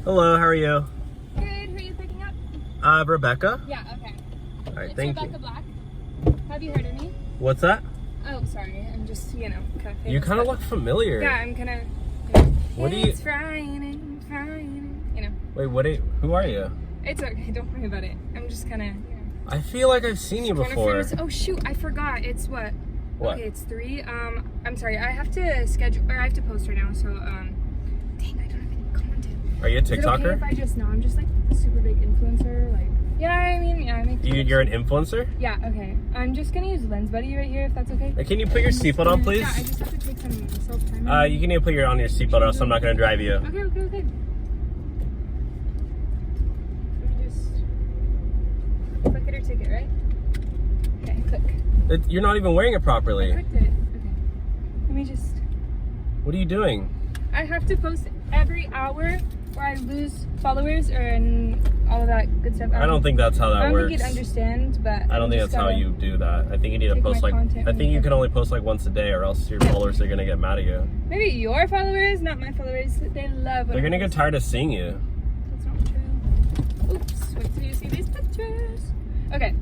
Hello, how are you? Good, who are you picking up? Rebecca. Yeah, okay. All right, It's thank Rebecca you. Black. Have you heard of me? What's that? Oh, sorry, I'm just, kind of You kind of look familiar. Yeah, I'm kind of, What do you... It's Friday, Wait, who are you? It's okay, don't worry about it. I'm just kind of, I feel like I've seen you before. Oh, shoot, I forgot. It's what? What? Okay, it's 3. I'm sorry, I have to schedule, or I have to post right now, so, dang, I don't have any content. Are you a Is it TikToker? okay if I just, no, I'm just like a super big influencer, like, yeah, I mean, yeah, I make You're an influencer? Yeah, okay. I'm just gonna use Lens Buddy right here, if that's okay. Can you put your seatbelt on, please? Yeah, I just have to take some self-time. You can need to put on your seatbelt, or else I'm not going to drive you. Okay. Let me just click it or ticket, right? Okay, click. You're not even wearing it I properly. clicked it. Okay. Let me just... What are you doing? I have to post every hour or I lose followers and all of that good stuff. I don't think that's how that works. I don't think you'd understand, but... I don't think that's how you do that. I think you need to post like... I think you can only post like once a day, or else your followers are going to get mad at you. Maybe your followers, not my followers. They love it. They're going to get tired of seeing you. That's not true. Oops, wait till you see these pictures. Okay,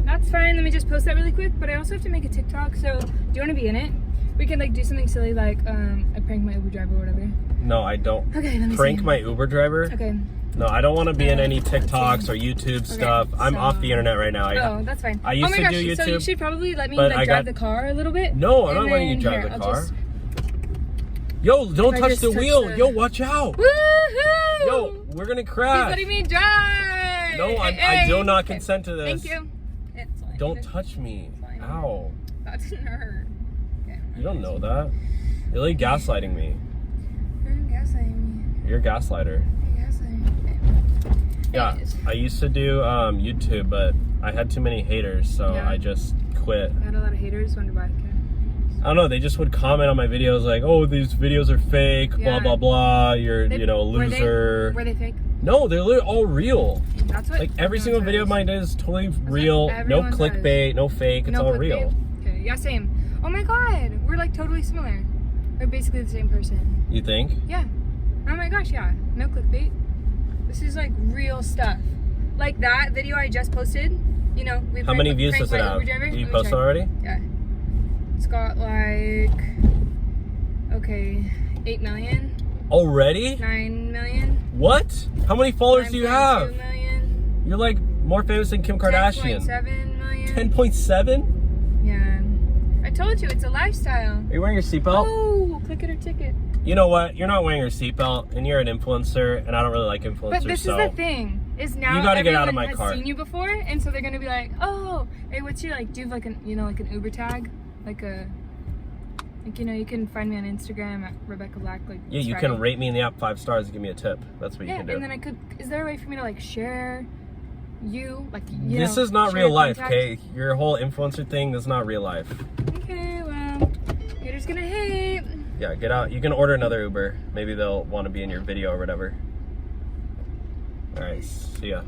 that's fine. Let me just post that really quick, but I also have to make a TikTok, so do you want to be in it? We can like do something silly like I prank my Uber driver or whatever. No, I don't. Okay, let me Prank see. my Uber driver? Okay. No, I don't want to be in any TikToks or YouTube stuff. I'm off the internet right now. Oh, that's fine. I used to do YouTube. So you should probably let me but like drive the car a little bit. No, I'm not letting you drive the car. Yo, don't touch the wheel. Yo, watch out. Woohoo! Yo, we're gonna crash. He's letting me drive. No, I do not consent to this. Thank you. It's fine. Don't touch me. Ow. That didn't hurt. Okay, You don't know that. You're like gaslighting me. You're gaslighting me. You're a gaslighter. You're gaslighting me. Yeah, I used to do YouTube, but I had too many haters, so I just quit. I had a lot of haters. Wonder why. I don't know, they just would comment on my videos like, oh, these videos are fake, blah, blah, blah, you're, a loser. Were they fake? No, they're literally all real. That's what... Like, every single video of mine is totally real. No clickbait, no fake, it's all real. Okay, yeah, same. Oh my god, we're like totally similar. We're basically the same person. You think? Yeah. Oh my gosh, yeah. No clickbait. This is like real stuff. Like that video I just posted, How many views does it have? Did you post it already? Yeah. It's got like, 8 million. Already? 9 million. What? How many followers do you have? 9.2 million. You're like more famous than Kim Kardashian. 10.7 million. 10.7? Yeah. I told you, it's a lifestyle. Are you wearing your seatbelt? Oh, click it or ticket. You know what? You're not wearing your seatbelt, and you're an influencer, and I don't really like influencers. But this is the thing. Is now you gotta get out of my car. car. Has seen you before, and so they're gonna be like, oh, hey, what's your do you have like an like an Uber tag, you can find me on Instagram at Rebecca Black. Yeah, you can rate me in the app 5 stars and give me a tip. That's what you can do. And then is there a way for me to share you this is not real life, okay? Your whole influencer thing is not real life. Okay, well, haters gonna hate. Yeah, get out. You can order another Uber. Maybe they'll want to be in your video or whatever. All right, see ya.